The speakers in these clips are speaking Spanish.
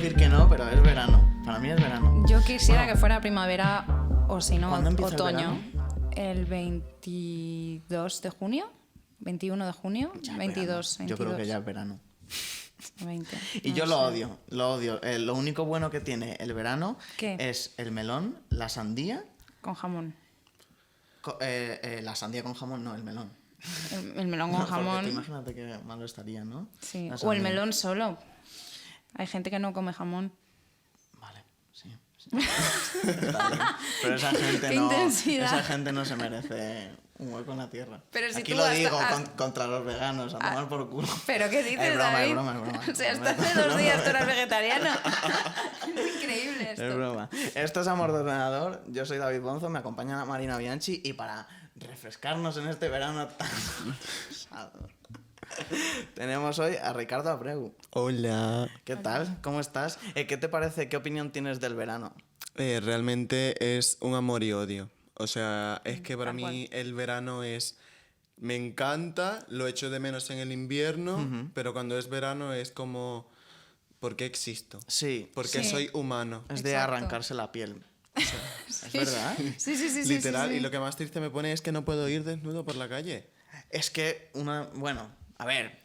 decir que no, pero es verano. Para mí es verano. Yo quisiera que fuera primavera o si no, ¿Cuándo empieza otoño. el verano? El 22 de junio, 21 de junio, Ya es 22, verano. Yo creo que ya es verano. 20. Y no yo sé. lo odio, lo odio. Lo único bueno que tiene el verano ¿Qué? es el melón, la sandía. Con jamón. La sandía con jamón, no, el melón. El melón con Porque jamón. imagínate que malo estaría, ¿no? Sí. La O el sandía. melón solo. Hay gente que no come jamón. Vale, sí. Está bien. Pero esa gente Qué no. intensidad. Esa gente no se merece un hueco en la tierra. Pero si Aquí tú lo hasta- digo has- contra los veganos, a tomar por culo. ¿Pero qué dices, Es broma, David? es broma, es broma. O sea, hasta hace 2 días tú eras vegetariano. Es increíble esto. Es broma. Esto es Amor de Ordenador. Yo soy David Bonzo, me acompaña Marina Bianchi y para refrescarnos en este verano tan pesado, tenemos hoy a Ricardo Abreu. Hola. ¿Qué tal? ¿Cómo estás? ¿Qué te parece? ¿Qué opinión tienes del verano? Realmente es un amor y odio. O sea, es que para Tal mí el verano es... Me encanta, lo echo de menos en el invierno, pero cuando es verano es como... ¿Por qué existo? Sí, Porque Sí. soy humano. es de Exacto. arrancarse la piel. Es verdad. Sí. Literal, sí. y lo que más triste me pone es que no puedo ir desnudo por la calle. Es que bueno, a ver.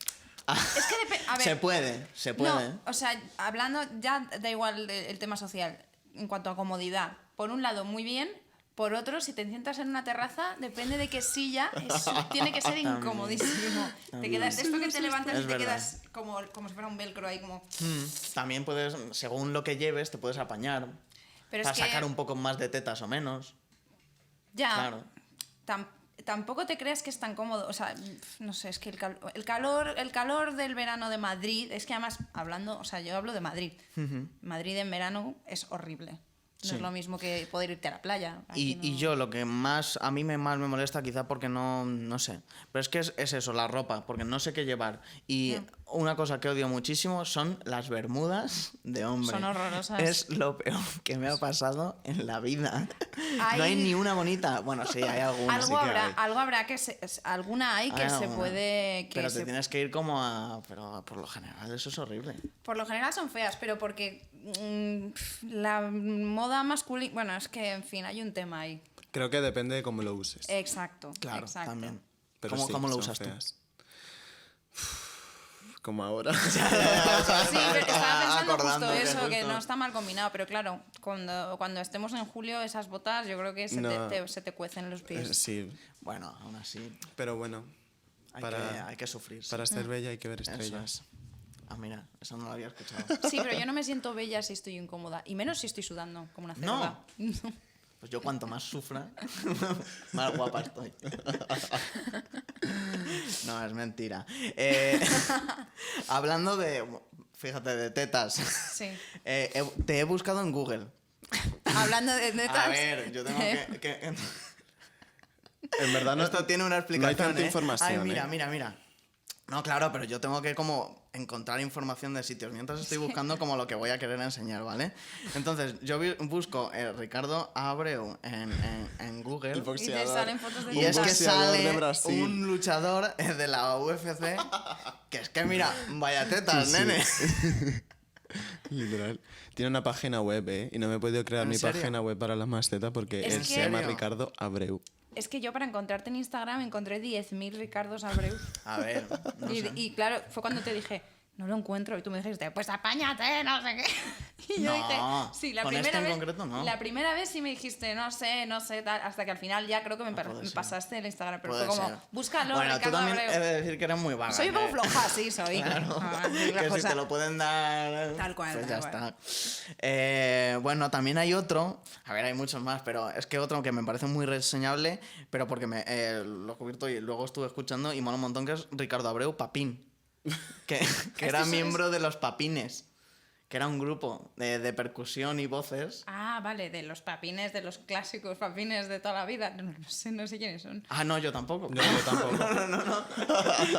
Es que a ver, Se puede. No, o sea, hablando, ya da igual el tema social, en cuanto a comodidad. Por un lado, muy bien. Por otro, si te sientas en una terraza, depende de qué silla, tiene que ser incomodísimo. Te quedas de esto que te levantas Es y te verdad. quedas como si fuera un velcro ahí como... También puedes, según lo que lleves, te puedes apañar. Pero para es que sacar un poco más de tetas o menos. ya, Claro. tampoco te creas que es tan cómodo. O sea, no sé, es que el calor del verano de Madrid, es que además hablando, o sea, yo hablo de Madrid. Madrid en verano es horrible. No Sí. es lo mismo que poder irte a la playa. Y, Aquí y no- yo lo que más a mí más me molesta quizá porque no sé, pero es que es eso, la ropa, porque no sé qué llevar. Y una cosa que odio muchísimo son las bermudas de hombre. Son horrorosas. Es lo peor que me ha pasado en la vida. Hay- No hay ni una bonita. Bueno, sí, hay algunas. Algo sí que habrá, hay. algo habrá alguna hay que Hay se alguna. puede... Que Pero se- te tienes que ir como a... Pero por lo general eso es horrible. Por lo general son feas, pero porque la moda masculina... Bueno, es que, en fin, hay un tema ahí. Creo que depende de cómo lo uses. Exacto, Claro, exacto. también. Pero ¿Cómo, sí, cómo lo son usas tú? feas. Como ahora. Sí, pero estaba pensando justo Acordando que eso, que justo- no está mal combinado, pero claro, cuando estemos en julio, esas botas yo creo que No. se te cuecen los pies. Sí, Bueno, aún así pero bueno. hay que sufrir. sí. Para ser bella hay que ver Eso estrellas. es. Ah, mira, eso no lo había escuchado. Sí, pero yo no me siento bella si estoy incómoda, y menos si estoy sudando, como una cerda. Pues yo cuanto más sufra, más guapa estoy. No, es mentira. Hablando de, fíjate, de tetas. Sí. Te he buscado en Google. Hablando de netas... A ver, yo tengo que... En verdad no, Esto tiene una explicación. no hay tanta ¿eh? información. Ay, mira. No, claro, pero yo tengo que como encontrar información de sitios mientras estoy buscando como lo que voy a querer enseñar, ¿vale? Entonces, yo busco Ricardo Abreu en Google El Y te boxeador. salen fotos de y es que boxeador de sale Brasil. un luchador de la UFC que es que mira, vaya tetas, Sí, sí. nene. Literal. Tiene una página web, ¿eh? Y no me he podido crear ¿En mi serio? página web para las macetas porque Es él que- se llama ¿En serio? Ricardo Abreu. Es que yo para encontrarte en Instagram encontré 10.000 Ricardos Abreu. A ver, no sé. Y claro, fue cuando te dije, no lo encuentro. Y tú me dijiste, pues apáñate, no sé qué. Y yo No, dije, sí, la con primera este en vez. concreto no. La primera vez sí me dijiste, no sé, tal. Hasta que al final ya creo que me puede me ser. pasaste el Instagram. Pero Puede fue como, ser. búscalo, Bueno, tú Ricardo también Abreu. he de decir que eres muy vaga. Soy un poco ¿eh? floja, sí, soy. Claro. Ah, sí, la Que si cosa. te lo pueden dar. Tal cual, Pues tal ya cual. está. Bueno, también hay otro. A ver, hay muchos más, pero es que otro que me parece muy reseñable, pero porque lo he cubierto y luego estuve escuchando y mola un montón, que es Ricardo Abreu Papín. Que era es- miembro de los Papines. Que era un grupo de percusión y voces. Ah, vale, de los papines, de los clásicos papines de toda la vida. No sé quiénes son. Ah, no, yo tampoco. No, yo tampoco.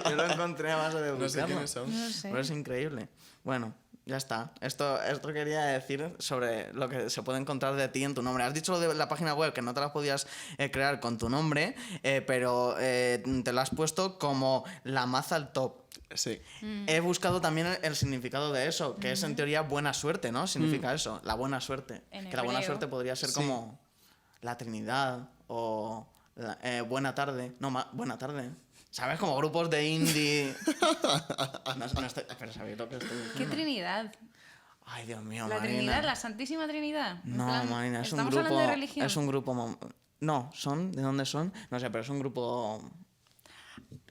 Yo lo encontré a base de No sé buscarlo. quiénes son. No sé. Pero es increíble. Bueno, Ya está. Esto quería decir sobre lo que se puede encontrar de ti en tu nombre. Has dicho lo de la página web, que no te la podías crear con tu nombre, pero te lo has puesto como la maza al top. Sí. He buscado también el significado de eso, que es en teoría buena suerte, ¿no? Significa eso, la buena suerte. En Que la buena hebreo. suerte podría ser Sí. como la Trinidad o buena tarde. No, buena tarde. ¿Sabes? Como grupos de indie. Pero ¿sabéis lo que estoy ¿Qué diciendo? Trinidad? Ay, Dios mío, ¿La Marina. Trinidad? ¿La Santísima Trinidad? En No, plan, Marina, es un ¿estamos grupo. hablando de religión? Es un grupo. No, ¿son? ¿De dónde son? No sé, pero es un grupo.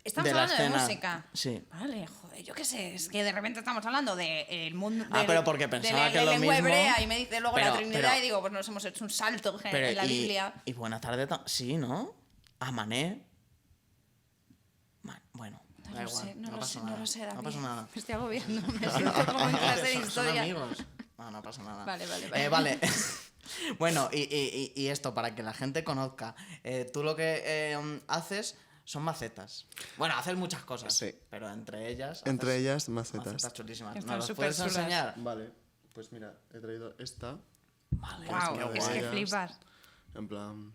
Estamos de la hablando de escena. música. Sí. Vale, joder, yo qué sé, es que de repente estamos hablando del mundo. Pero porque pensaba de que la lo lengua mismo. hebrea y me dice luego la Pero- Trinidad y digo, pues nos hemos hecho un salto en la Biblia. Y buena tarde. Sí, ¿no? Amané. Bueno, No da lo igual. sé, no lo pasa sé, nada. no lo sé, David. No pasa nada. Me estoy agobiando, me siento como en clase de Son historia. amigos. No pasa nada. Vale, vale, vale. Vale. Bueno, y esto, para que la gente conozca. Tú lo que haces son macetas. Bueno, haces muchas cosas. Sí. Pero entre ellas. Entre haces ellas, macetas. macetas chulísimas. Están ¿Nos las súper puedes chulas. enseñar? Vale, pues mira, he traído esta. Vale, Wow, qué es guay. que flipas. En plan.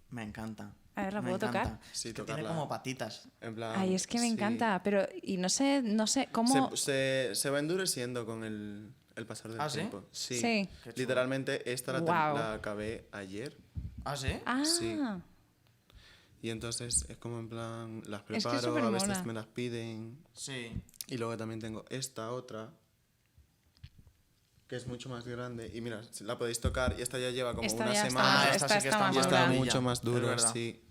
Me encanta. A ver, ¿la Me puedo tocar? encanta. Sí, Es que tiene tocarla. como patitas. En plan. Ay, es que me sí. encanta, pero y no sé cómo. Se va endureciendo con el pasar del ¿Ah, sí? tiempo. Sí. Sí. Qué chulo. Literalmente esta la Guau. la acabé ayer. ¿Ah, sí? Ah, Sí. Y entonces es como en plan, las Es que es preparo, a supermona. veces me las piden. Sí. Y luego también tengo esta otra, que es mucho más grande. Y mira, si la podéis tocar y esta ya lleva como Esta una ya está semana. más- esta esta sí que está está más Y más está dura. durilla. mucho más Es dura, verdad. sí.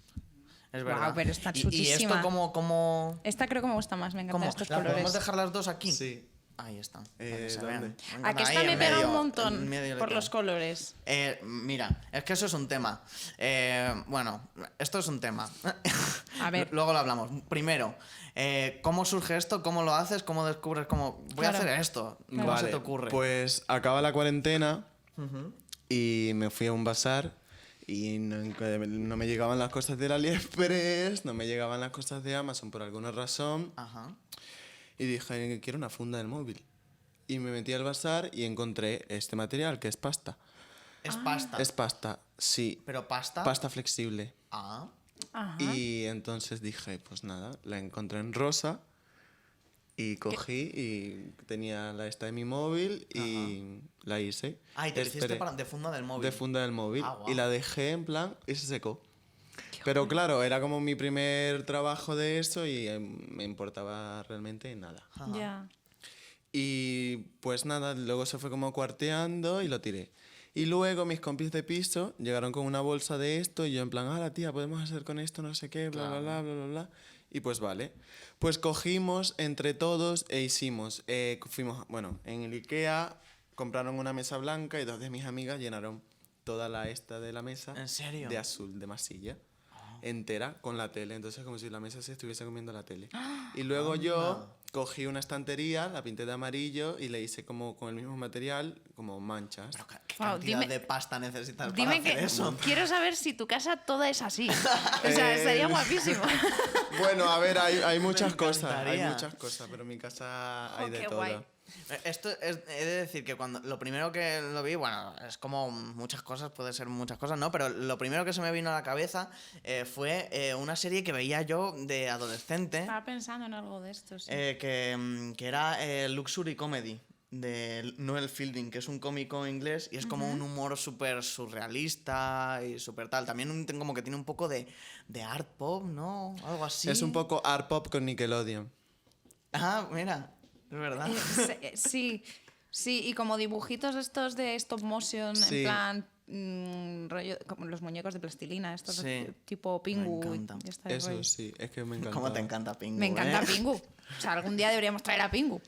Es Guau, verdad. pero está ¿Y esto chulísima. cómo... esta creo que me gusta más, me encantan ¿Cómo? estos ¿La podemos colores. dejar las dos aquí? Sí. Ahí están. Eh, para que se ¿dónde? vean. Me A encanta. que esta Ahí me en pega medio, un en montón medio por literal. los colores. Mira, es que eso es un tema. Bueno, esto es un tema. A ver. Luego lo hablamos. Primero, ¿cómo surge esto? ¿Cómo lo haces? ¿Cómo descubres cómo voy Claro. a hacer esto? ¿Cómo Vale, se te ocurre? Pues acaba la cuarentena y me fui a un bazar y no me llegaban las cosas del AliExpress, no me llegaban las cosas de Amazon por alguna razón. Ajá. Y dije, quiero una funda del móvil. Y me metí al bazar y encontré este material, que es pasta. Es pasta. Es pasta, sí. Pero pasta. Pasta flexible. Ah. Ajá. Y entonces dije, pues nada, la encontré en rosa y cogí y tenía la esta de mi móvil y la hice. Ah, y te lo hiciste Esperé. de funda del móvil. De funda del móvil. Ah, guau. Y la dejé en plan y se secó. Pero claro, era como mi primer trabajo de eso y me importaba realmente nada. Ya. Y pues nada, luego se fue como cuarteando y lo tiré. Y luego mis compis de piso llegaron con una bolsa de esto y yo en plan, la tía, podemos hacer con esto no sé qué, bla, bla, bla, bla, bla, bla. Y pues vale. Pues cogimos entre todos e hicimos, fuimos, bueno, en el Ikea compraron una mesa blanca y dos de mis amigas llenaron toda la esta de la mesa. ¿En serio? De azul, de masilla. Entera con la tele, entonces como si la mesa se estuviese comiendo la tele. Y luego yo cogí una estantería, la pinté de amarillo y le hice como con el mismo material, como manchas. Pero ¿qué Wow, cantidad dime- de pasta necesitas para Dime hacer que eso? quiero saber si tu casa toda es así. O sea, estaría guapísimo. Bueno, a ver, hay muchas cosas, hay encantaría. muchas cosas, pero en mi casa hay de qué todo. guay. Esto he de decir que cuando lo primero que lo vi, bueno, es como muchas cosas, puede ser muchas cosas, ¿no? Pero lo primero que se me vino a la cabeza fue una serie que veía yo de adolescente, Estaba pensando en algo de esto, sí. que era Luxury Comedy, de Noel Fielding, que es un cómico inglés y es como un humor súper surrealista y súper tal. También como que tiene un poco de art pop, ¿no? Algo así. Es un poco art pop con Nickelodeon. Ah, mira, es verdad. Sí, sí, y como dibujitos estos de stop motion, Sí. en plan rollo, como los muñecos de plastilina, estos Sí. tipo Pingu. Me encanta. y este Eso rollo. sí, es que me encanta. ¿Cómo te encanta Pingu? Me encanta eh? Pingu. O sea, algún día deberíamos traer a Pingu.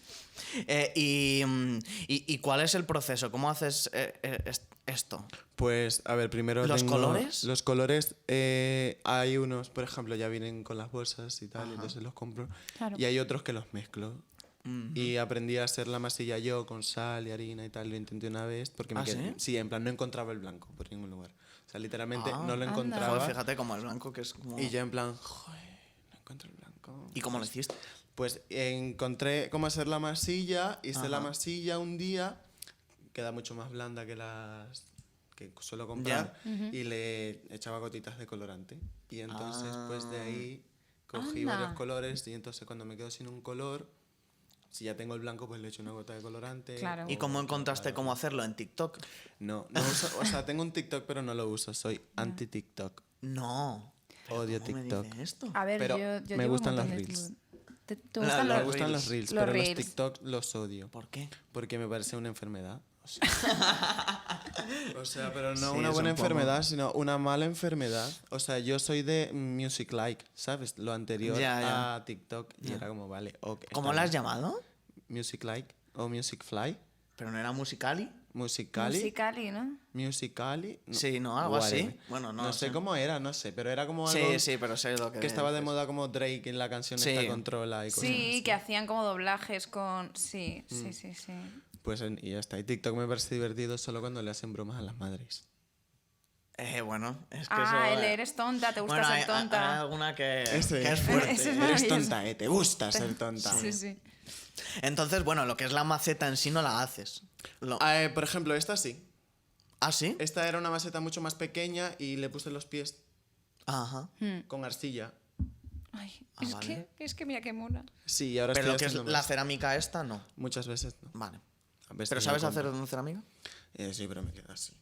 ¿Y cuál es el proceso? ¿Cómo haces esto? Pues, a ver, primero ¿Los tengo- colores? Los colores, hay unos, por ejemplo, ya vienen con las bolsas y tal, entonces los compro. Claro. Y hay otros que los mezclo. Y aprendí a hacer la masilla yo con sal y harina y tal, lo intenté una vez porque me ¿Ah, quedé... sí? Sí, en plan no encontraba el blanco por ningún lugar. O sea, literalmente Ah, no lo anda. encontraba. Joder, fíjate como el blanco que es como... Y yo en plan, joder, no encuentro el blanco. ¿Y cómo lo hiciste? Pues encontré cómo hacer la masilla, hice la Ajá. masilla un día, queda mucho más blanda que las que suelo comprar, y le echaba gotitas de colorante. Y entonces, pues de ahí cogí Anda. varios colores, y entonces cuando me quedo sin un color, si ya tengo el blanco, pues le echo una gota de colorante. Claro. ¿Y cómo encontraste cómo hacerlo? ¿En TikTok? No uso, o sea, tengo un TikTok, pero no lo uso, soy anti-TikTok. No. ¿Pero Odio cómo me TikTok. dice esto? A ver, Pero yo me llevo gustan un los montón de reels. ¿Te gustan Me los gustan los reels, Los pero reels. los TikTok los odio. ¿Por qué? Porque me parece una enfermedad. O sea, pero no Sí, una es buena un poco. enfermedad, sino una mala enfermedad. O sea, yo soy de Music Like, ¿sabes? Lo anterior Ya, ya. a TikTok. Y era como, vale, ok. ¿Cómo la has llamado? Music Like o Music Fly. ¿Pero no era Musicali? Musicali. Musicali, ¿no? Musicali. Sí, ¿no? Algo así. whatever. Bueno, no No lo sé sé. cómo era, no sé. Pero era como Sí, algo sí, pero sé lo que que estaba de dices. moda como Drake en la canción Sí. esta Controla y cosas Sí, así. que hacían como doblajes con... Sí, sí, sí, sí. Pues y ya está. Y TikTok me parece divertido solo cuando le hacen bromas a las madres. Bueno, es que Ah, eso... el eres tonta, te gusta bueno, ser hay tonta. alguna que Ese. es fuerte. Ese es Eres maravilloso. tonta, te gusta ser tonta. Sí, sí. Entonces, bueno, lo que es la maceta en sí no la haces. Por ejemplo, esta sí. ¿Ah, sí? Esta era una maceta mucho más pequeña y le puse los pies Ajá. con arcilla. Ay, vale. es que mira qué mona. Sí, y ahora Pero estoy lo que es haciendo la más. cerámica esta, no. Muchas veces no. Vale. A veces ¿Pero yo sabes compro. hacer cerámica? Sí, pero me queda así.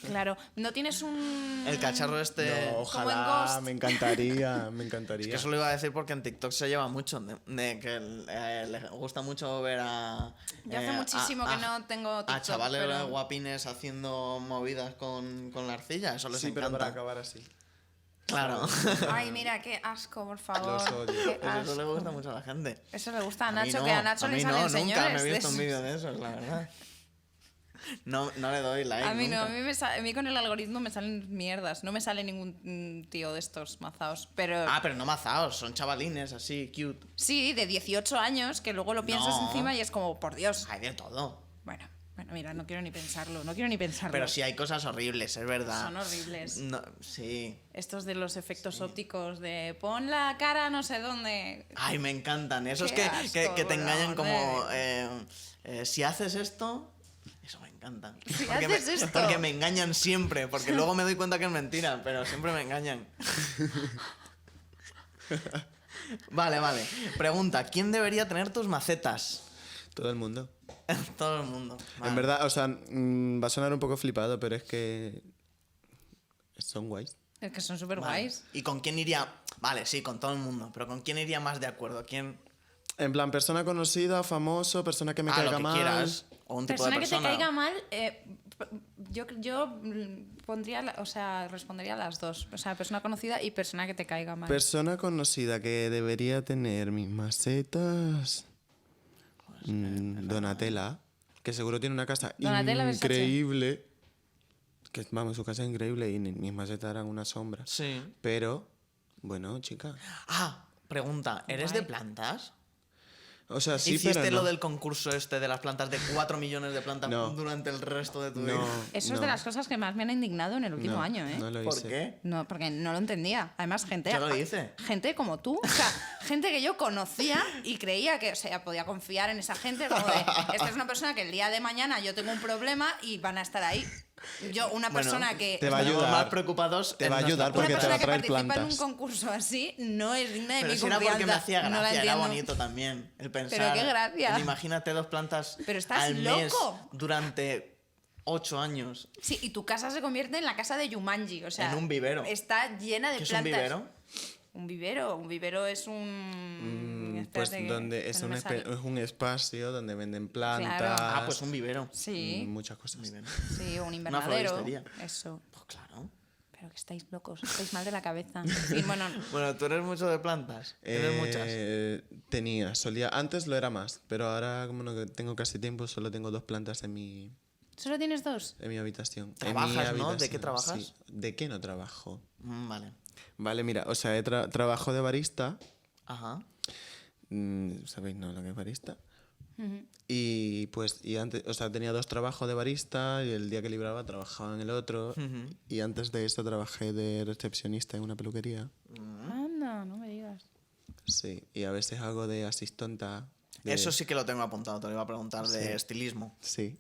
Claro, no tienes un... El cacharro este... No, en ojalá, Ghost. me encantaría, me encantaría. Es que eso lo iba a decir porque en TikTok se lleva mucho, de que le gusta mucho ver a... Yo hace muchísimo que no tengo TikTok, A chavales pero- guapines haciendo movidas con la arcilla, eso les Sí, pero encanta. para acabar así. Claro. Ay, mira, qué asco, por favor. Los odio. Qué Pues eso le asco. gusta mucho a la gente. Eso le gusta a mí Nacho, no, que a Nacho le mí salen no, señores. nunca me he de visto un esos. vídeo de esos, la verdad. No le doy like. A mí no, nunca. a mí con el algoritmo me salen mierdas. No me sale ningún tío de estos mazaos. Pero Ah, pero no mazaos, son chavalines así, cute. sí, de 18 años, que luego lo piensas No. encima y es como, por Dios. Hay de todo. Bueno, mira, no quiero ni pensarlo. No quiero ni pensarlo. Pero sí hay cosas horribles, es verdad. Son horribles. No, sí. Estos de los efectos ópticos de pon la cara no sé dónde. Ay, me encantan. Esos Qué que asco, te engañan como... joder. Si haces esto... Eso me encanta. Si Porque haces me, esto. porque me engañan siempre. Porque luego me doy cuenta que es mentira, pero siempre me engañan. Vale. Pregunta, ¿quién debería tener tus macetas? Todo el mundo. Todo el mundo. Vale. En verdad, o sea, va a sonar un poco flipado, pero es que son guays. Es que son súper Vale. guays. ¿Y con quién iría? Vale, sí, con todo el mundo. Pero ¿con quién iría más de acuerdo? ¿Quién? En plan, persona conocida, famoso, persona que me Ah, caiga lo que mal. quieras. O un tipo de Persona que te persona. caiga mal, yo pondría, respondería a las dos. O sea, persona conocida y persona que te caiga mal. Persona conocida que debería tener mis macetas. Donatella, que seguro tiene una casa Donatella Versace. increíble. Que vamos, su casa es increíble y mis macetas eran una sombra. Sí. Pero, bueno, chica. Ah, pregunta, ¿eres de Guay. plantas? O sea, sí, ¿Hiciste pero no. lo del concurso este de las plantas de 4 millones de plantas No. durante el resto de tu No, vida? Eso no, es de las cosas que más me han indignado en el último no, año, ¿eh? No lo ¿Por hice. qué? No, porque no lo entendía. Además, gente... Yo lo hice. Gente como tú. O sea, gente que yo conocía y creía que, o sea, podía confiar en esa gente. Como de, esta es una persona que el día de mañana yo tengo un problema y van a estar ahí. Yo, una Bueno, persona que... te va a Estaremos ayudar. más preocupados Te en va a nuestra ayudar Una porque te cuenta. va persona a que traer participa en plantas. un concurso así no es digna de Pero mi si era confianza. porque me hacía No la gracia, era entiendo. bonito también. El pensar. Pero qué gracia. en imagínate 2 plantas Pero estás al mes loco. durante 8 años. Sí, y tu casa se convierte en la casa de Yumanji. O sea, En un vivero. Está llena de ¿Qué es un plantas. vivero? Un vivero. Un vivero es un... Pues espérate que- donde que es no un, me sale. es un espacio donde venden plantas. Claro. Ah, pues un vivero. Sí, Muchas cosas. Vivero. sí, un invernadero. floristería. Eso. Pues claro. Pero que estáis locos, estáis mal de la cabeza. En fin, bueno, Bueno, tú eres mucho de plantas. Tienes muchas. Solía, antes lo era más, pero ahora como no tengo casi tiempo, solo tengo 2 plantas en mi ¿solo tienes 2? habitación. ¿Trabajas, en mi no? ¿De habitación, qué trabajas? sí. ¿De qué no trabajo? Vale. Vale, mira, o sea, trabajo de barista. Ajá. ¿Sabéis, no, lo que es barista? Y pues, y antes, o sea, tenía 2 trabajos de barista y el día que libraba trabajaba en el otro. Y antes de eso trabajé de recepcionista en una peluquería. Anda, no me digas. Sí, y a veces hago de asistenta. Eso sí que lo tengo apuntado, te lo iba a preguntar, de estilismo. Sí,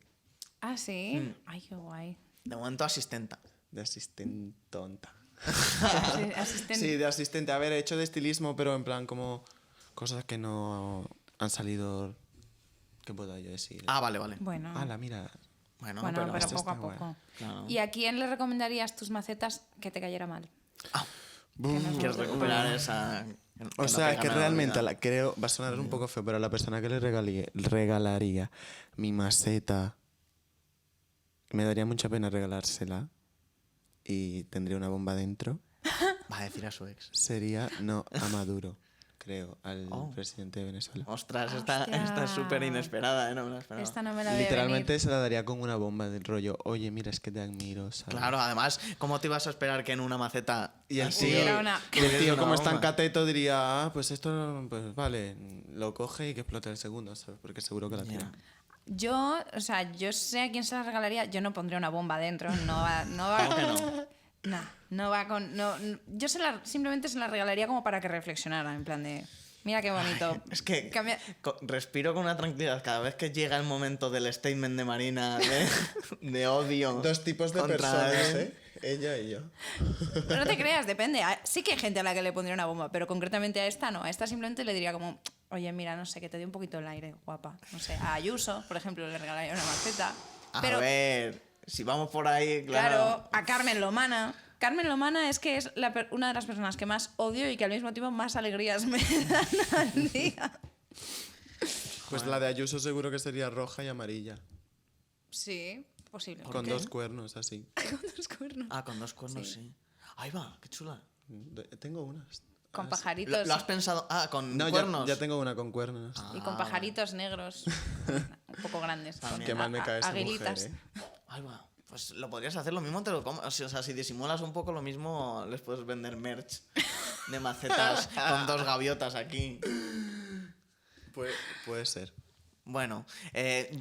Ah, sí. Ay, qué guay. De momento asistenta. de asistentonta. Sí, asistente. Sí, de asistente. A ver, he hecho de estilismo, pero en plan como cosas que no han salido... ¿Qué puedo yo decir? Ah, vale, vale. Bueno, Ala, mira. Bueno, bueno, pero esto poco a está guay. poco. Claro. ¿Y a quién le recomendarías tus macetas que te cayera mal? Quieres recuperar esa... O sea, es que realmente creo, va a sonar un poco feo, pero a la persona que le regalaría mi maceta, me daría mucha pena regalársela y tendría una bomba dentro, Va a decir a su ex. sería, no, a Maduro, creo, al Oh. presidente de Venezuela. Ostras, Hostia. esta es súper inesperada, ¿eh? No me la esperaba. Esta no me la veía Literalmente venir. se la daría con una bomba del rollo, oye, mira, es que te admiro, ¿sabes? Claro, además, ¿cómo te ibas a esperar que en una maceta Y el así- tío, Hubiera una- y el tío hubiera como una es tan bomba? cateto, diría, ah, pues esto, pues vale, lo coge y que explote el segundo, ¿sabes? Porque seguro que la tira. Yo, o sea, yo sé a quién se la regalaría. Yo no pondría una bomba dentro. No va, ¿Cómo que no? no va con. Yo simplemente se la regalaría como para que reflexionara, en plan de. Mira qué bonito. Es que Cambia- respiro con una tranquilidad cada vez que llega el momento del statement de Marina de odio. Dos tipos de contra personas, él. ¿eh? Ella y yo. Pero no te creas, depende. Sí que hay gente a la que le pondría una bomba, pero concretamente a esta no. A esta simplemente le diría como, oye, mira, no sé, que te dé un poquito el aire, guapa. No sé, a Ayuso, por ejemplo, le regalaría una maceta. A Pero, ver, si vamos por ahí, claro. claro, a Carmen Lomana. Carmen Lomana es que es una de las personas que más odio y que al mismo tiempo más alegrías me dan al día. Pues la de Ayuso seguro que sería roja y amarilla. Sí, posible. Con qué? 2 cuernos, así. Con dos cuernos. Ah, con dos cuernos, sí. Ahí va, qué chula. Tengo unas. Con Ah, sí. pajaritos. ¿Lo has pensado? Ah, con No, cuernos. ya tengo una con cuernos. Y con pajaritos negros. Un poco grandes. Qué mal me cae esa Aguilitas. mujer, ¿eh? Ahí va. Pues lo podrías hacer lo mismo, te lo o sea, si disimulas un poco lo mismo, les puedes vender merch de macetas con dos gaviotas aquí. Puede ser. Bueno,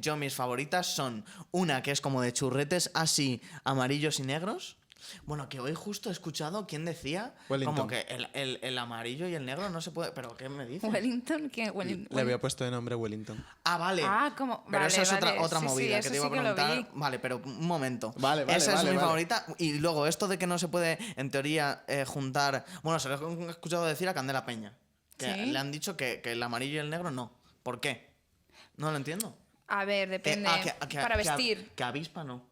yo mis favoritas son una que es como de churretes así amarillos y negros. Bueno, que hoy justo he escuchado quién decía Wellington. como que el amarillo y el negro no se puede... ¿Pero qué me dices? Wellington, ¿qué? Le había puesto de nombre Wellington. Ah, vale. Ah, como- Pero vale, eso es vale. otra Sí, sí, movida eso que te iba a sí que lo preguntar. vi. Vale, pero un momento. Vale, Esa es mi vale. favorita. Y luego, esto de que no se puede, en teoría, juntar. Bueno, se lo he escuchado decir a Candela Peña. Que ¿Sí? le han dicho que el amarillo y el negro no. ¿Por qué? No lo entiendo. A ver, depende. Para vestir. Que avispa no.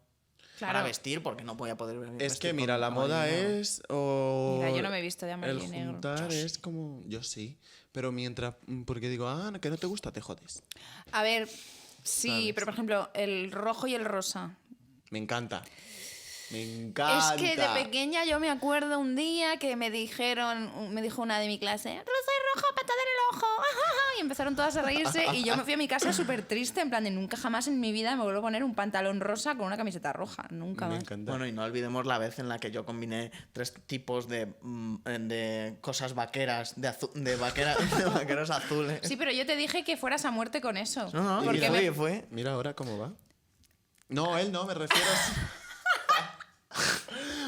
Claro. Para vestir, porque no voy a poder vestir. Es que con mira, la amarillo moda y negro. es o... Mira, yo no me he visto de amarillo el y negro. juntar es como... Yo sí. Pero mientras... Porque digo, que no te gusta, te jodes. A ver, sí, pero por ejemplo, el rojo y el rosa. Me encanta. Me encanta. Es que de pequeña yo me acuerdo un día que me dijo una de mi clase, rosa y rojo, patada en el ojo, y empezaron todas a reírse y yo me fui a mi casa súper triste, en plan de nunca jamás en mi vida me vuelvo a poner un pantalón rosa con una camiseta roja, nunca Me más. encanta. Bueno, y no olvidemos la vez en la que yo combiné 3 tipos de cosas vaqueras, de vaqueros azules. Sí, pero yo te dije que fueras a muerte con eso. No, Y porque mira, fue. Mira ahora cómo va. No, él no, me refiero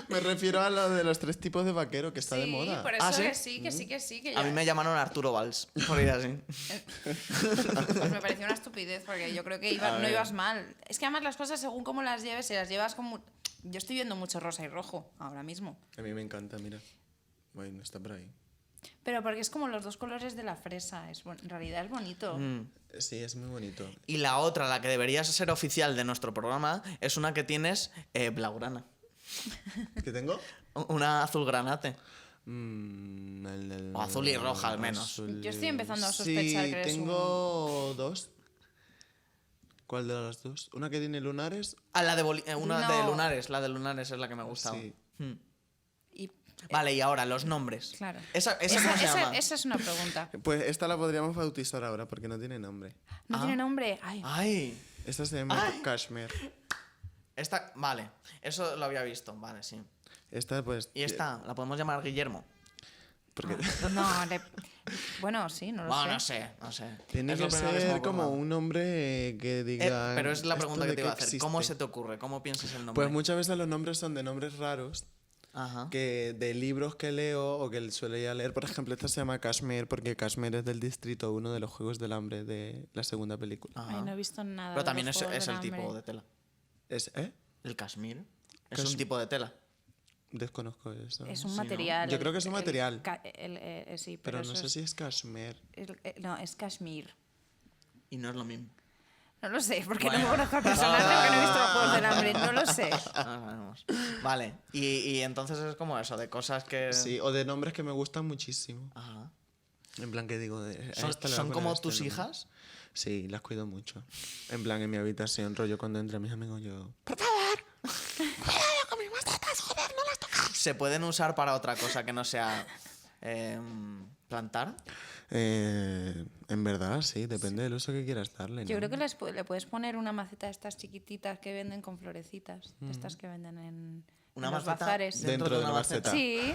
me refiero a lo de los 3 tipos de vaquero que está de moda. por eso ¿Ah, sí? que sí. Que A mí me llamaron Arturo Valls, por ir así. Pues me pareció una estupidez, porque yo creo que no ibas mal. Es que además las cosas, según cómo las lleves, si las llevas como... Yo estoy viendo mucho rosa y rojo ahora mismo. A mí me encanta, mira. Bueno, está por ahí. Pero porque es como los dos colores de la fresa. En realidad es bonito. Sí, es muy bonito. Y la otra, la que debería ser oficial de nuestro programa, es una que tienes blaugrana. ¿Qué tengo? Una azul granate. O O azul y roja, al menos. Yo estoy empezando a sospechar sí, que eres tengo 2. ¿Cuál de las 2? Una que tiene lunares. Ah, una No. de lunares. La de lunares es la que me ha gustado. Sí. Y, Vale, y ahora, los nombres. claro. ¿Esa cómo se llama? Esa es una pregunta. Pues esta la podríamos bautizar ahora porque no tiene nombre. ¿No tiene nombre? Ay, Ay. Esta se llama Kashmir. Esta, vale. Eso lo había visto. Vale, sí. Esta pues... Y esta, la podemos llamar Guillermo. Porque no, bueno, sí, no lo Bueno, sé. no sé. tiene Es lo que primero se me ser ha como ocurrido. un nombre que diga... Pero es la ¿esto pregunta de que te qué iba a hacer. ¿Cómo existe? se te ocurre? ¿Cómo piensas el nombre? Pues muchas veces los nombres son de nombres raros Ajá. que de libros que leo o que suele leer. Por ejemplo, esta se llama Kashmir porque Kashmir es del Distrito 1 de los Juegos del Hambre de la segunda película. Ajá. Ay, no he visto nada. Pero de también los es Juegos el del tipo Hambre. de tela. ¿Eh? El cashmere. Es un tipo de tela. Desconozco eso. Es un Sí, ¿no? material. Yo creo que es un material. Sí, Pero eso no sé es- si es Kashmir. no, es Kashmir. Y no es lo mismo. No lo sé, porque Bueno. no me conozco al personaje, porque no he visto los Juegos del Hambre. No lo sé. Ah, sabemos. Vale. Y entonces es como eso, de cosas que... Sí, o de nombres que me gustan muchísimo. Ajá. En plan que digo... a ¿Son, esta le voy a son poner como este tus nombre. hijas? Sí, las cuido mucho. En plan, en mi habitación, rollo, cuando entran mis amigos, yo... ¿Se pueden usar para otra cosa que no sea plantar? En verdad, sí, depende del uso que quieras darle, ¿no? Yo creo que le puedes poner una maceta de estas chiquititas que venden con florecitas. De estas que venden en ¿Una los maceta bazares. Dentro de una maceta. Sí.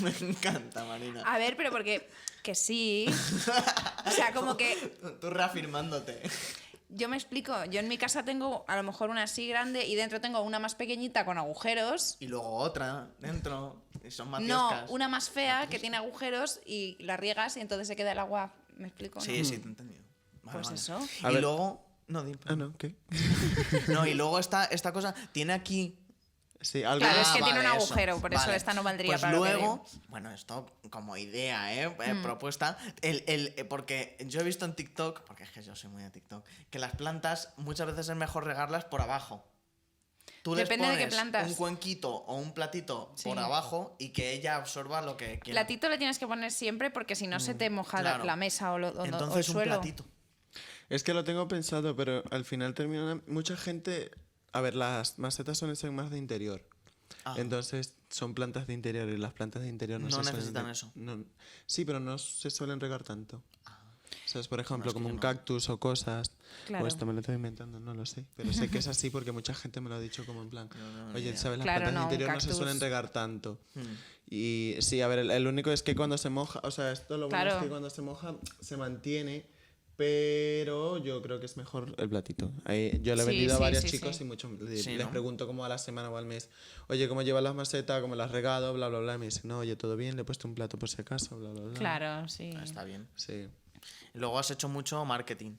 Me encanta, Marina. A ver, pero porque... Que sí. O sea, como que... Tú reafirmándote. Yo me explico. Yo en mi casa tengo a lo mejor una así grande y dentro tengo una más pequeñita con agujeros. Y luego otra dentro. Y son No, matioscas. una más fea que tiene agujeros y la riegas y entonces se queda el agua. ¿Me explico? Sí, ¿no? sí, te he entendido. Vale, Pues vale. eso. A Y ver. luego... No, di, Ah, no, ¿qué? no, y luego esta cosa tiene aquí... Sí, algo... Claro, es que tiene un vale, agujero, por eso Vale. esta no valdría Pues para lo que luego, bueno, esto como idea, propuesta, porque yo he visto en TikTok, porque es que yo soy muy de TikTok, que las plantas muchas veces es mejor regarlas por abajo. Tú les Depende de qué pones plantas. un cuenquito o un platito Sí. por abajo y que ella absorba lo que quiera. Platito le tienes que poner siempre porque si no se te moja claro. la mesa o el Entonces un suelo. platito. Es que lo tengo pensado, pero al final termina... Mucha gente... A ver, las macetas suelen ser más de interior. Ah. Entonces son plantas de interior y las plantas de interior no, No se suelen necesitan re- eso. no- sí, pero no se suelen regar tanto. O sea, es, por ejemplo, es que como yo un no. cactus o cosas. Claro. O esto me lo estoy inventando, no lo sé. Pero sé que es así porque mucha gente me lo ha dicho como en plan, oye, ¿sabes? Las Claro, plantas no, de un interior no se cactus. suelen regar tanto. Hmm. Y sí, a ver, el único es que cuando se moja, o sea, esto lo bueno Claro. es que cuando se moja se mantiene, pero yo creo que es mejor el platito. Yo le he Sí, vendido a sí, varios sí, chicos sí. y muchos Sí, les ¿no? pregunto como a la semana o al mes, oye, ¿cómo llevas las macetas? ¿Cómo las has regado? Bla, bla, bla. Y me dicen, no, oye, todo bien, le he puesto un plato por si acaso, bla, bla, bla. Claro, sí. Está bien. Sí. Luego has hecho mucho marketing.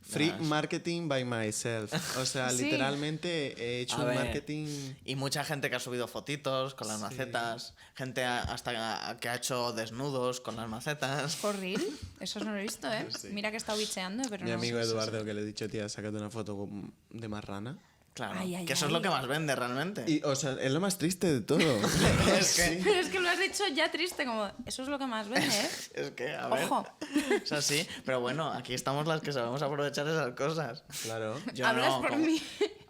Free Verás. marketing by myself. O sea, Sí. literalmente he hecho A un ver, marketing... Y mucha gente que ha subido fotitos con las macetas, gente hasta que ha hecho desnudos con las macetas. ¿For real? Eso no lo he visto, ¿eh? Sí. Mira que he estado bicheando, pero Mi no. amigo Eduardo, que le he dicho, tía, sácate una foto de marrana. Claro, Ay, ay, que eso es ay. lo que más vende realmente. Y, o sea, es lo más triste de todo. Es que, Pero es que lo has dicho ya triste, como eso es lo que más vende, ¿eh? es que, a ver. Ojo. O sea, sí, pero bueno, aquí estamos las que sabemos aprovechar esas cosas. Claro. Yo Hablas no, por como- mí.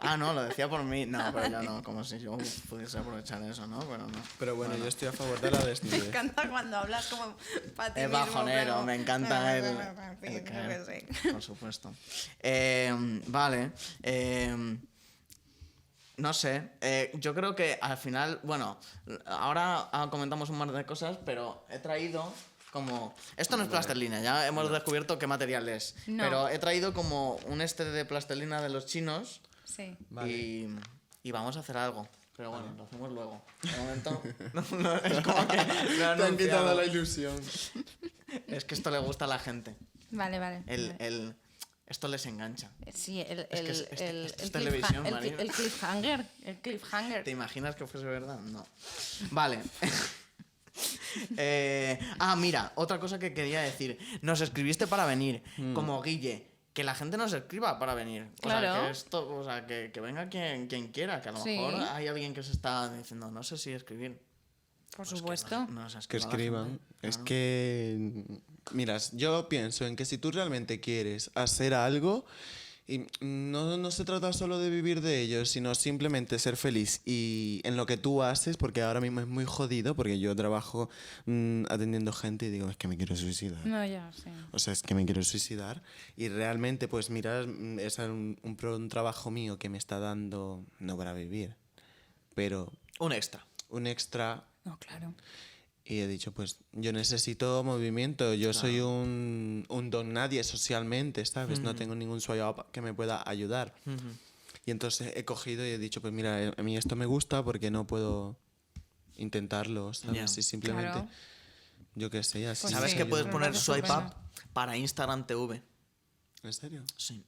Ah, no, lo decía por mí. No, pero yo no, como si yo pudiese aprovechar eso, ¿no? Pero no. Pero bueno, yo estoy a favor de la Me desnudez. encanta cuando hablas como para ti Es mismo, bajonero, pero- me encanta En el fin, yo caer, qué sé. por supuesto. Vale. No sé. Yo creo que al final, bueno, ahora comentamos un par de cosas, pero he traído como... Esto no es plastelina, ya hemos descubierto qué material es. No. Pero he traído como un de plastelina de los chinos Sí. Vale. y vamos a hacer algo. Pero bueno, lo hacemos luego. De momento, no, es como que... lo he Te han anunciado. quitado la ilusión. Es que esto le gusta a la gente. Vale, vale. Esto les engancha. Sí, el que es el televisión, cliffha- Marina. el cliffhanger. El cliffhanger. ¿Te imaginas que fuese verdad? No. Vale. Mira, otra cosa que quería decir. Nos escribiste para venir, como Guille. Que la gente nos escriba para venir. O sea, Claro. que esto, o sea, que venga quien quiera. Que a lo Sí. mejor hay alguien que se está diciendo, no sé si escribir. Por Pues que supuesto. nos Que escriba la escriban. gente, Es claro. que... Miras, yo pienso en que si tú realmente quieres hacer algo, y no se trata solo de vivir de ello, sino simplemente ser feliz y en lo que tú haces, porque ahora mismo es muy jodido, porque yo trabajo atendiendo gente y digo, es que me quiero suicidar. No, ya, sí. O sea, es que me quiero suicidar y realmente, pues mira, es un trabajo mío que me está dando, no para vivir, pero Un extra. un extra. No, claro. Y he dicho, pues yo necesito movimiento, yo soy un don nadie socialmente, ¿sabes? No tengo ningún swap que me pueda ayudar. Y entonces he cogido y he dicho, pues mira, a mí esto me gusta porque no puedo intentarlo, ¿sabes? Ya. Y simplemente, Claro. yo qué sé, así. Pues ¿Sabes sí, que yo- puedes me poner parece swipe estupendo. up para Instagram TV? ¿En serio? Sí.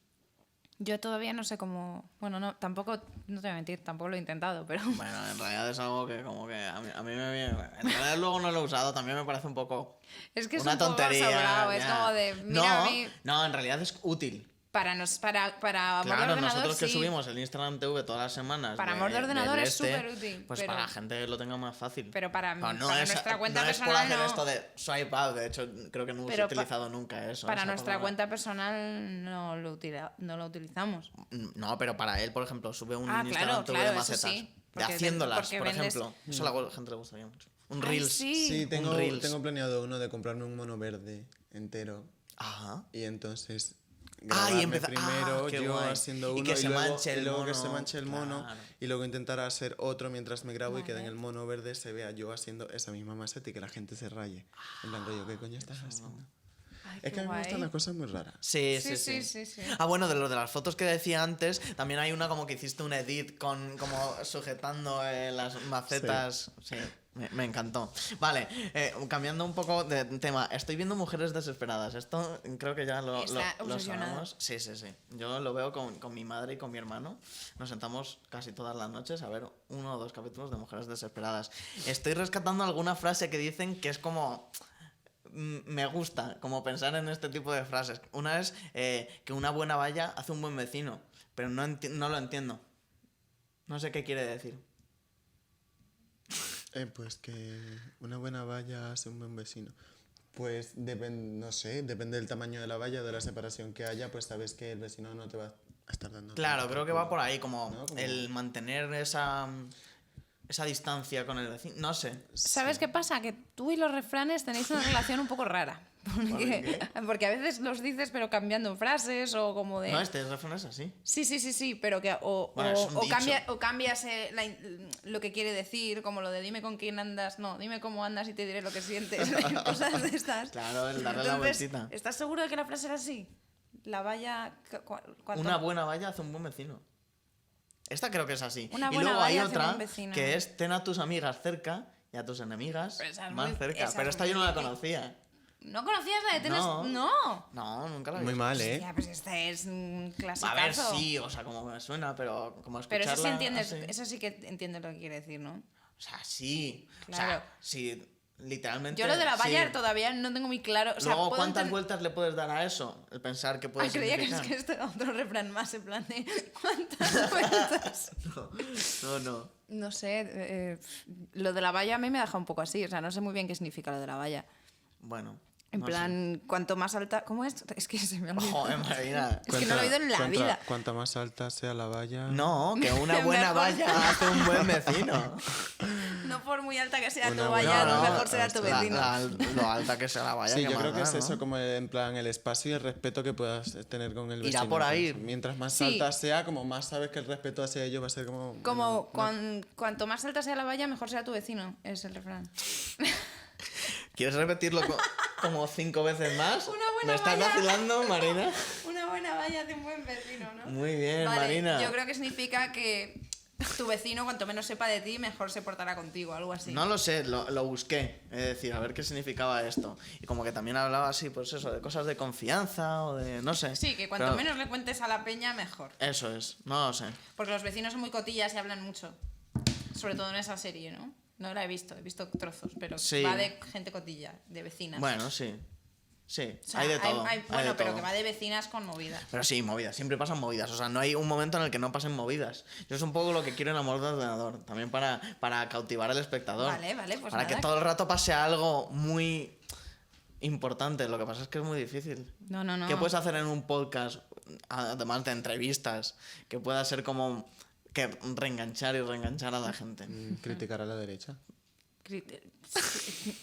Yo todavía no sé cómo... Bueno, no, tampoco, no te voy a mentir, tampoco lo he intentado, pero... Bueno, en realidad es algo que como que a mí me viene... En realidad luego no lo he usado, también me parece un poco... Es que es una un poco tontería. sobrado, es ya. como de, mira, no, a mí- no, en realidad es útil. Para amor de Claro, ordenador, nosotros que sí. subimos el Instagram TV todas las semanas. Para amor de ordenador del es superútil, Pues pero- para la gente que lo tenga más fácil. Pero para no nuestra cuenta no es por personal hacer no. esto de swipe up, de hecho creo que no he Pero utilizado nunca eso. Para esa nuestra palabra. cuenta personal no lo utilizamos. No, pero para él, por ejemplo, sube un Ah, Instagram claro, TV claro, de eso macetas. sí, De porque haciéndolas, porque por vendes- ejemplo. Eso a la gente le gustaría mucho. Un Ay, Reels. sí. Sí, tengo, Reels. tengo planeado uno de comprarme un mono verde entero. Ajá. Y entonces y grabarme empezar- primero qué yo guay. haciendo Y uno que se luego, manche el y luego que se mono, manche el mono claro. y luego intentar hacer otro mientras me grabo y que en Vale. el mono verde se vea yo haciendo esa misma maceta y que la gente se raye. En plan, rollo, ¿qué coño estás haciendo? Ay, Es qué que a mí me gustan guay. las cosas muy raras. Sí, Sí, sí, sí, sí, sí. Ah, bueno, de lo de las fotos que decía antes, también hay una como que hiciste un edit con como sujetando las macetas. Sí, me encantó. Vale, cambiando un poco de tema, estoy viendo Mujeres Desesperadas. Esto creo que ya lo Está obsesionado. sabemos. Sí, sí, sí. Yo lo veo con mi madre y con mi hermano. Nos sentamos casi todas las noches a ver 1 o 2 capítulos de Mujeres Desesperadas. Estoy rescatando alguna frase que dicen que es como... Me gusta como pensar en este tipo de frases. Una es que una buena valla hace un buen vecino, pero no lo entiendo. No sé qué quiere decir. Pues que una buena valla hace un buen vecino. Pues no sé, depende del tamaño de la valla, de la separación que haya, pues sabes que el vecino no te va a estar dando. Claro, tanto creo que culo. va por ahí, como ¿No? Como- el mantener esa distancia con el vecino. No sé. ¿Sabes qué pasa? Que tú y los refranes tenéis una relación un poco rara. Porque a veces los dices pero cambiando frases o como de... No, este refrán es así. Sí, pero que Bueno, es un dicho. cambias lo que quiere decir, como lo de dime con quién andas, no, dime cómo andas y te diré lo que sientes, cosas de estas. Claro, el darle la Entonces, vueltita. ¿estás seguro de que la frase era así? La valla... Una buena valla hace un buen vecino. Esta creo que es así. Una Y buena luego hay valla hace un otra buen vecino. que es ten a tus amigas cerca y a tus enemigas Pero esa es más muy- cerca. esa Pero es esta yo no la muy- conocía. ¿No conocías la de tener... No. No. No, nunca la había Muy visto. mal, ¿eh? Hostia, pues este es un A clasicazo. ver, sí, o sea, como me suena, pero como Pero escucharla eso sí entiendes, así- eso sí que entiendes lo que quiere decir, ¿no? O sea, sí. O Claro. sea, sí, literalmente... Yo lo de la valla sí. todavía no tengo muy claro. O sea, Luego, puedo ¿cuántas enten- vueltas le puedes dar a eso? El pensar que puede Ah, creía que es significar. que esto era otro refrán más, en plan de ¿cuántas vueltas? No. No sé, lo de la valla a mí me deja un poco así, o sea, no sé muy bien qué significa lo de la valla. Bueno. En no plan, cuanto más alta... ¿Cómo es? Es que se me ha sé. olvidado. Joder, Marina. Es que no lo he oído en la vida. Cuanta más alta sea la valla... No, que una buena Mejor. valla hace un buen vecino. No por muy alta que sea tu Una valla, buena- mejor será tu La- vecino. lo alta que sea la valla. Sí, que yo creo más que es da, ¿no? eso, como en plan el espacio y el respeto que puedas tener con el Irá vecino. por ahí. Pues, mientras más Sí. alta sea, como más sabes que el respeto hacia ellos va a ser como... Como cuanto más alta sea la valla, mejor será tu vecino, es el refrán. ¿Quieres repetirlo como 5 veces más? Una buena ¿Me estás valla. vacilando, Marina? Una buena valla de un buen vecino, ¿no? Muy bien, Vale, Marina. yo creo que significa que tu vecino, cuanto menos sepa de ti, mejor se portará contigo, algo así. No lo sé, lo busqué. Es decir, a ver qué significaba esto. Y como que también hablaba así, pues eso, de cosas de confianza o de... no sé. Sí, que cuanto Pero menos le cuentes a la peña, mejor. Eso es, no lo sé. Porque los vecinos son muy cotillas y hablan mucho. Sobre todo en esa serie, ¿no? No la he visto trozos, pero Sí. va de gente cotilla, de vecinas. Bueno, sí. Sí, O sea, hay de todo. bueno, de pero todo. que va de vecinas con movidas. Pero sí, movidas, siempre pasan movidas. O sea, no hay un momento en el que no pasen movidas. Yo es un poco lo que quiero en Amor de Ordenador. También para cautivar al espectador. Vale, pues para nada. que todo el rato pase algo muy importante. Lo que pasa es que es muy difícil. No. ¿Qué puedes hacer en un podcast, además de entrevistas, que pueda ser como que reenganchar a la gente? Criticar a la derecha.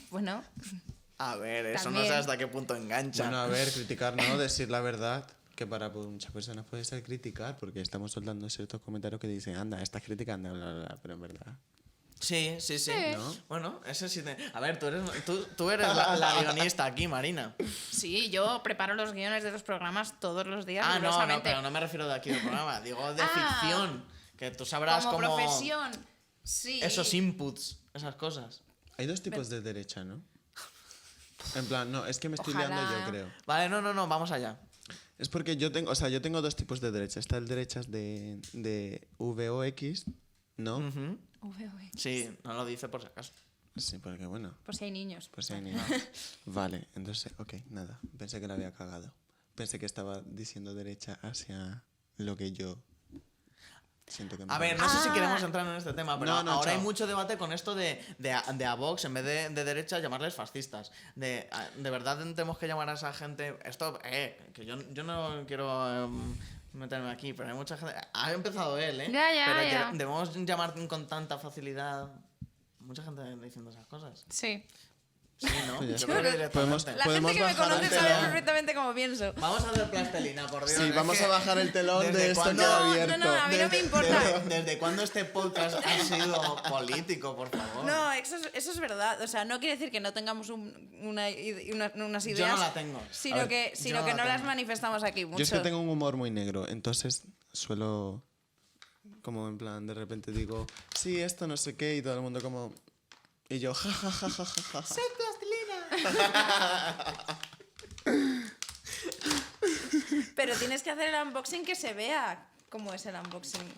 Bueno, A ver, eso no También. sé hasta qué punto engancha. Bueno, a ver, criticar, ¿no? Decir la verdad, que para muchas personas puede ser criticar, porque estamos soltando ciertos comentarios que dicen, anda, estás criticando, bla, bla, bla, pero en verdad... Sí, sí, sí. ¿No? Bueno, ese sí te... A ver, tú eres la guionista aquí, Marina. Sí, yo preparo los guiones de los programas todos los días. Ah, no, rigurosamente. pero no me refiero de aquí del programa. Digo de Ah, ficción. Que tú sabrás como cómo... profesión. Sí. Esos inputs, esas cosas. Hay dos tipos de derecha, ¿no? En plan, no, es que me estoy Ojalá. liando yo, creo. Vale, no, vamos allá. Es porque yo tengo dos tipos de derecha. Está el derechas de VOX, ¿no? Ujú. VOE. Sí, no lo dice por si acaso. Sí, porque bueno, Por si hay niños. pues hay niños. Vale, entonces, ok, nada. Pensé que la había cagado. Pensé que estaba diciendo derecha hacia lo que yo siento que me A ver, no parece. sé si queremos entrar en este tema, pero No, ahora hay chao. mucho debate con esto de a Vox, en vez de derecha, llamarles fascistas. De verdad tenemos que llamar a esa gente... Esto, que yo no quiero meterme aquí, pero hay mucha gente... Ha empezado él, ¿eh? Ya, pero ya. debemos llamar con tanta facilidad... Mucha gente diciendo esas cosas. Sí. Sí, ¿no? Pues ya Yo está. creo que directamente. La Podemos gente que me bajar el conoce sabe telón. perfectamente cómo pienso. Vamos a hacer plastelina, por Dios. Sí, es vamos que a bajar el telón ¿desde de esto cuándo- queda No, abierto. no, a mí no me importa. ¿Desde cuándo este podcast ha sido político, por favor? No, eso es verdad. O sea, no quiere decir que no tengamos unas ideas. Yo no la tengo. A Sino ver, que, yo no la no las tengo. manifestamos aquí mucho. Yo es que tengo un humor muy negro, entonces suelo, como en plan, de repente digo, sí, esto no sé qué, y todo el mundo como... Y yo, ja, ja, ja, ja, ja, ja, ja. Pero tienes que hacer el unboxing que se vea cómo es el unboxing.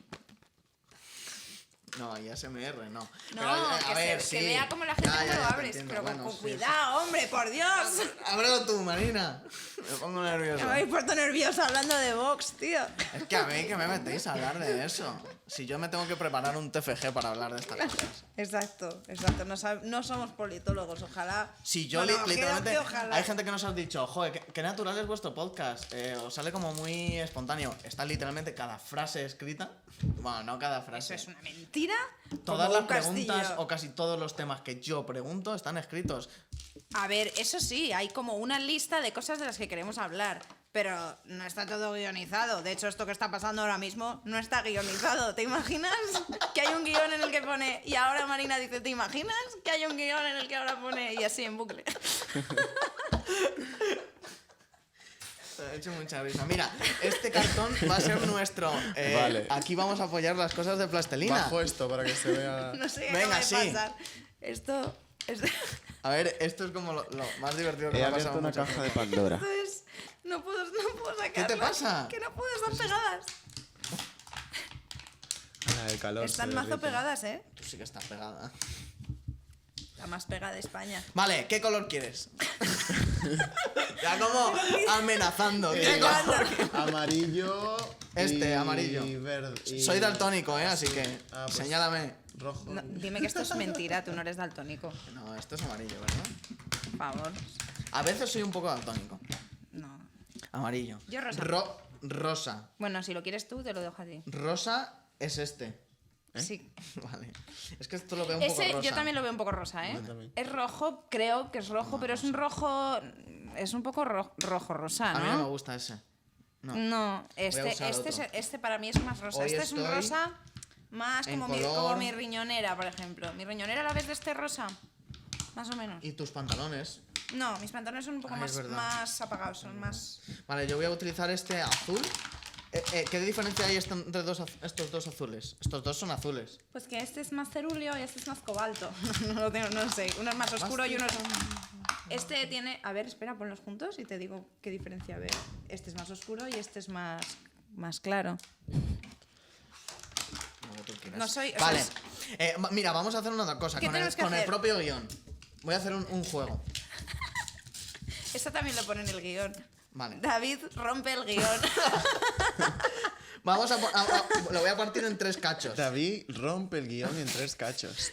No, y ASMR, no. No, Pero, a que ver, se sí. vea como la gente Ya, cuando ya, lo te abres. entiendo. Pero Bueno, con sí, cuidado, hombre, por Dios. sí. Ábrelo tú, Marina. Me pongo nervioso. Me habéis puesto nerviosa hablando de Vox, tío. Es que a mí que me metéis a hablar de eso. Si yo me tengo que preparar un TFG para hablar de estas cosas. Exacto. No somos politólogos, ojalá. Si yo Bueno, literalmente... que ojalá. Hay gente que nos ha dicho, joder, qué natural es vuestro podcast. Os sale como muy espontáneo. Está literalmente cada frase escrita. Bueno, no cada Eso frase. es una mentira. Todas como las un preguntas castillo. o casi todos los temas que yo pregunto están escritos. A ver, eso sí, hay como una lista de cosas de las que queremos hablar, pero no está todo guionizado. De hecho, esto que está pasando ahora mismo no está guionizado. ¿Te imaginas que hay un guión en el que pone y ahora Marina dice, ¿te imaginas que hay un guión en el que ahora pone y así en bucle? Me ha hecho mucha risa. Mira, este cartón va a ser nuestro. Vale. Aquí vamos a apoyar las cosas de plastelina. Bajo esto para que se vea... No sé qué Venga, acaba de sí. pasar. Esto A ver, esto es como lo más divertido que He me ha abierto pasado una mucho caja de tiempo. Pandora. es... No puedo sacarlo. ¿Qué te pasa? Que no puedo, están pegadas. El calor Están se mazo derrite. pegadas, ¿eh? Tú sí que estás pegada. La más pegada de España. Vale, ¿qué color quieres? Ya como amenazando. ¿Qué color? Amarillo. Este, y amarillo. verde. y- Soy daltónico, así que Ah, pues- señálame. Rojo. No, dime que esto es mentira, tú no eres daltónico. No, esto es amarillo, ¿verdad? Por favor. A veces soy un poco daltónico. No. Amarillo. Yo rosa. Rosa. Bueno, si lo quieres tú, te lo dejo a ti. Rosa es este. Sí. Vale. Es que esto lo veo un poco Ese rosa. yo también lo veo un poco rosa, ¿eh? Yo también. Es rojo, creo que es rojo, pero es un rojo. Es un poco rojo rosa, A mí no me ¿no? gusta ese. No. No, Voy a usar otro. este para mí es más rosa. Hoy Este es un estoy rosa más en como color- como mi riñonera, por ejemplo. ¿Mi riñonera la ves de este rosa? Más o menos. ¿Y tus pantalones? No, mis pantalones son un poco Ay, es verdad. más apagados, son más. Vale, yo voy a utilizar este azul. ¿Qué diferencia hay entre estos dos azules? Estos dos son azules. Pues que este es más cerúleo y este es más cobalto. No sé. Uno es más oscuro y uno es. Este tiene. A ver, espera, ponlos juntos y te digo qué diferencia veo. Este es más oscuro y este es más claro. Como tú quieras. No soy- o Vale. sea, Mira, vamos a hacer una cosa. ¿Qué Con tenemos que el hacer? propio guión. Voy a hacer un juego. Esto también lo pone en el guión. Vale. David rompe el guión. Vamos lo voy a partir en 3 cachos. David rompe el guión en 3 cachos.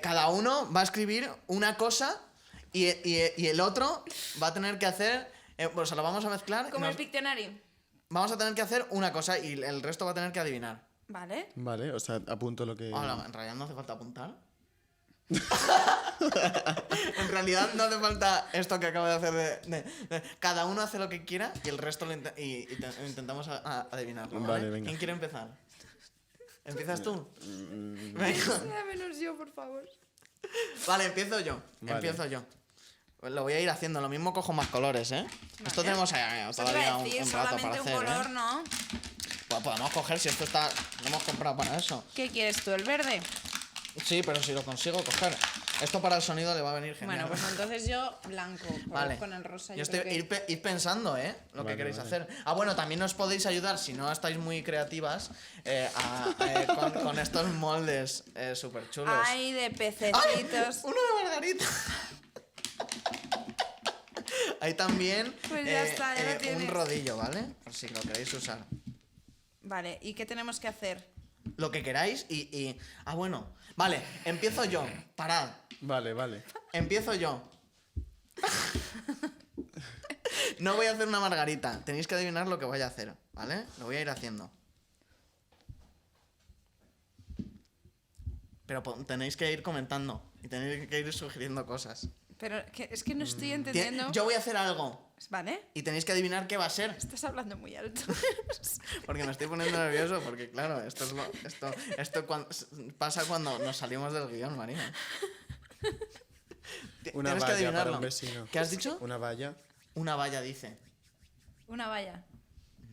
Cada uno va a escribir una cosa y el otro va a tener que hacer. Pues lo vamos a mezclar. Como el Pictionary. Vamos a tener que hacer una cosa y el resto va a tener que adivinar. Vale. Vale, o sea, apunto lo que... Hola, en realidad no hace falta apuntar. En realidad no hace falta esto que acabo de hacer de cada uno hace lo que quiera y el resto lo intentamos adivinarlo. ¿vale? Vale, venga. ¿Quién quiere empezar? ¿Empiezas tú? Venga. Sea menos yo, por favor. Vale, empiezo yo. Vale. Lo voy a ir haciendo. Lo mismo cojo más colores, ¿eh? Esto tenemos Eso te iba todavía a decir, un rato para solamente un hacer, color, ¿eh? ¿no? Pues podemos coger si esto está... Lo hemos comprado para eso. ¿Qué quieres tú, el verde? Sí, pero si lo consigo coger. Esto para el sonido le va a venir genial. Bueno, pues entonces yo blanco. Vale. Con el rosa. Yo creo estoy, que... ir pensando, ¿eh? Lo que Vale, queréis vale. hacer. Ah, bueno, también os podéis ayudar, si no estáis muy creativas, con estos moldes súper chulos. Ay, de pececitos. ¡Una margarita! Hay también Pues ya está, ya lo un tienes. rodillo, ¿vale? Por si lo queréis usar. Vale, ¿y qué tenemos que hacer? Lo que queráis y... Ah, bueno. Vale, empiezo yo. Parad. Vale, vale. Empiezo yo. No voy a hacer una margarita. Tenéis que adivinar lo que voy a hacer, ¿vale? Lo voy a ir haciendo. Pero tenéis que ir comentando y tenéis que ir sugiriendo cosas. Pero es que no estoy entendiendo. Yo voy a hacer algo ¿Vale? y tenéis que adivinar qué va a ser. Estás hablando muy alto. Porque me estoy poniendo nervioso porque, claro, pasa cuando nos salimos del guión, Marina. Una Tienes que valla para adivinarlo. un vecino. ¿Qué has dicho? Una valla. Una valla, dice. Una valla.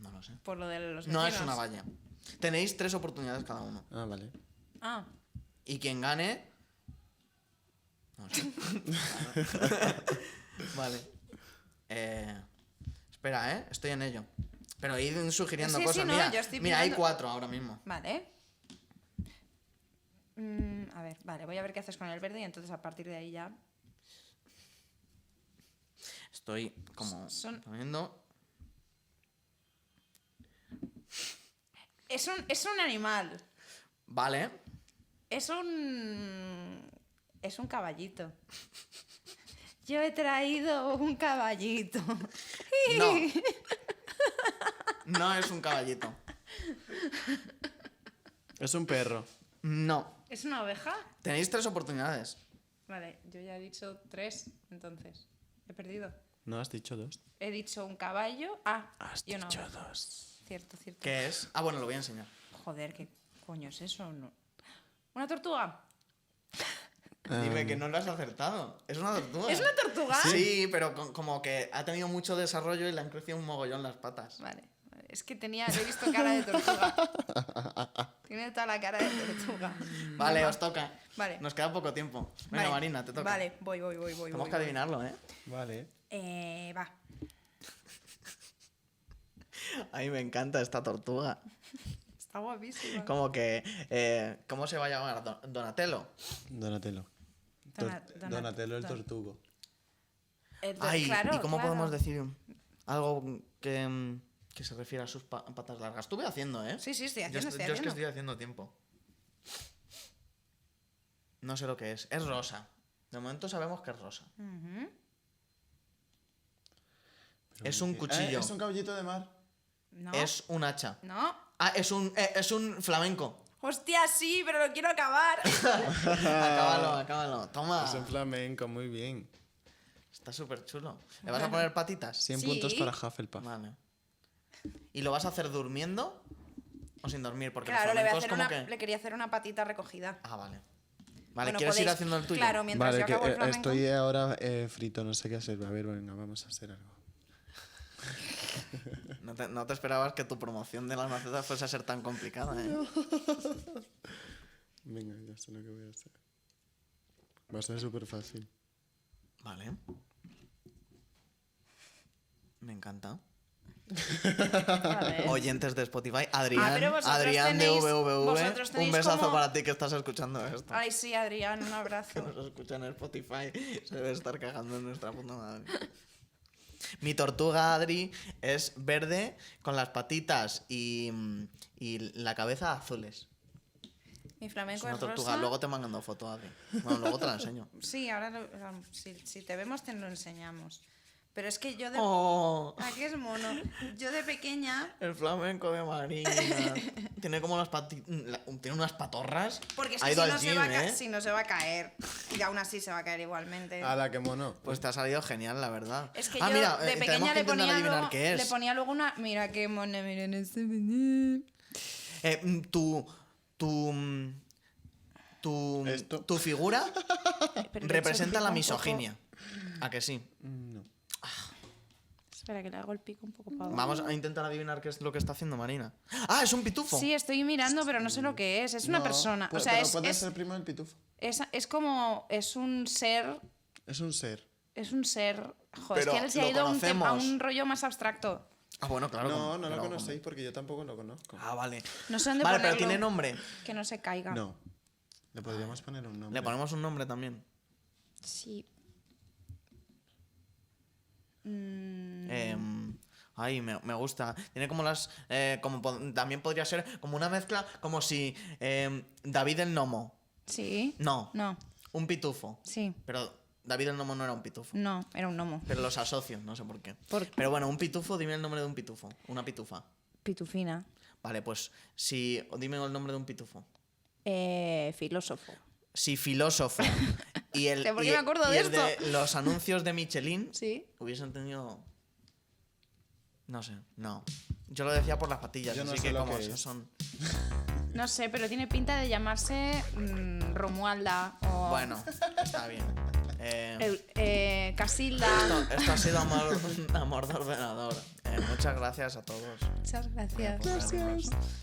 No lo sé. Por lo de los No es vecinos. una valla. Tenéis 3 oportunidades cada uno. Ah, vale. Ah, Y quien gane... No sé. Vale. Espera, ¿eh? Estoy en ello. Pero id sugiriendo Sí, sí, cosas. no, mira, yo estoy mira, hay mirando- 4 ahora mismo. vale. A ver, vale, voy a ver qué haces con el verde y entonces a partir de ahí ya... Estoy como Son- poniendo... Es un animal. Vale. Es un caballito. Yo he traído un caballito. No. No es un caballito. Es un perro. No. ¿Es una oveja? Tenéis 3 oportunidades. Vale, yo ya he dicho 3, entonces. He perdido. No, has dicho 2. He dicho un caballo. Ah, Has y una dicho oveja. 2. Cierto, cierto. ¿Qué es? Ah, bueno, lo voy a enseñar. Joder, ¿qué coño es eso? No. ¿Una tortuga? Dime que no lo has acertado. Es una tortuga. ¿Es una tortuga? Sí, pero como que ha tenido mucho desarrollo y le han crecido un mogollón las patas. Vale. Es que le he visto cara de tortuga. Tiene toda la cara de tortuga. Vale, Venga. os toca. Vale. Nos queda poco tiempo. Venga, Vale. Marina, te toca. Vale, voy. Tenemos que adivinarlo, ¿eh? Vale. Va. A mí me encanta esta tortuga. Está guapísima. Como que... ¿Cómo se va a llamar? Donatello. Donatello. Donatello el tortugo. Ay, claro, ¿y cómo claro. podemos decir algo que se refiere a sus patas largas? Estuve haciendo, ¿eh? Sí, estoy Yo, haciendo, est- estoy yo es que haciendo. estoy haciendo tiempo. No sé lo que es. Es rosa. De momento sabemos que es rosa. Ujú. Es un cuchillo. Es un caballito de mar. No. Es un hacha. No. Ah, es un flamenco. Hostia, sí, pero lo quiero acabar. Acábalo. Toma. Es un flamenco, muy bien. Está súper chulo. ¿Le vas a poner patitas? 100 Sí. puntos para Hufflepuff. Vale. ¿Y lo vas a hacer durmiendo o sin dormir? Porque Claro, el le flamenco es como que... le quería hacer una patita recogida. Ah, vale. Vale, Bueno, ¿quieres ir podéis- haciendo el tuyo? Claro, mientras Vale, yo que acabo el flamenco. estoy ahora frito, no sé qué hacer. A ver, venga, vamos a hacer algo. No te esperabas que tu promoción de las macetas fuese a ser tan complicada, ¿eh? Venga, ya sé lo que voy a hacer. Va a ser súper fácil. Vale. Me encanta. Vale. Oyentes de Spotify, pero Adrián vosotros de tenéis- VVV, vosotros un tenéis besazo como- para ti que estás escuchando esto. Ay, sí, Adrián, un Que abrazo. nos escucha en Spotify, se debe estar cagando en nuestra puta madre. Mi tortuga Adri es verde con las patitas y la cabeza azules. Mi Es flamenco una es tortuga. rosa. Luego te mando foto, Adri. Bueno, luego te la enseño. Sí, ahora si te vemos te lo enseñamos. Pero es que yo de... ¡Oh! ¿A qué es mono? Yo de pequeña... El flamenco de Marina. Tiene como tiene unas patorras. Porque es Ha que ido si al no, gym, ¿eh? si no se va a caer. Y aún así se va a caer igualmente. ¡Hala, qué mono! Pues te ha salido genial, la verdad. Es que Ah, yo mira, de tenemos pequeña que le intentar ponía, adivinar luego, qué es. le ponía luego una... Mira qué mono, miren ese... Tu Esto. tu figura Pero representa la un poco. misoginia. ¿A que sí? No. Espera, que le hago el pico un poco para abajo. Vamos a intentar adivinar qué es lo que está haciendo Marina. ¡Ah, es un pitufo! Sí, estoy mirando, pero no sé lo que es. Es una No, persona. pues, O sea, pero puede ser primo del pitufo. es como. Es un ser. Es un ser. Es un ser. Joder, Pero es que él se ha lo ido a conocemos. un rollo más abstracto. Ah, bueno, claro. No, no lo pero- conocéis porque yo tampoco lo conozco. Ah, vale. No sé dónde Vale, pero ponerlo. tiene nombre. Que no se caiga. No. Le podríamos poner un nombre. Le ponemos un nombre también. Sí. Ay, me gusta. Tiene como las... también podría ser como una mezcla, como si David el Gnomo. Sí. No. No. Un pitufo. Sí. Pero David el Gnomo no era un pitufo. No, era un gnomo. Pero los asocio, no sé por qué. ¿Por qué? Pero bueno, un pitufo, dime el nombre de un pitufo. Una pitufa. Pitufina. Vale, pues dime el nombre de un pitufo. Filósofo. Si filósofo y el, ¿Por qué y- me acuerdo y de el esto? los anuncios de Michelin Sí. hubiesen tenido... No sé, no. Yo lo decía por las patillas, Yo no así sé que lo como que es. son... No sé, pero tiene pinta de llamarse Romualda o Bueno, está bien. Casilda. Esto ha sido amor de ordenador. Muchas gracias a todos. Muchas gracias. Gracias.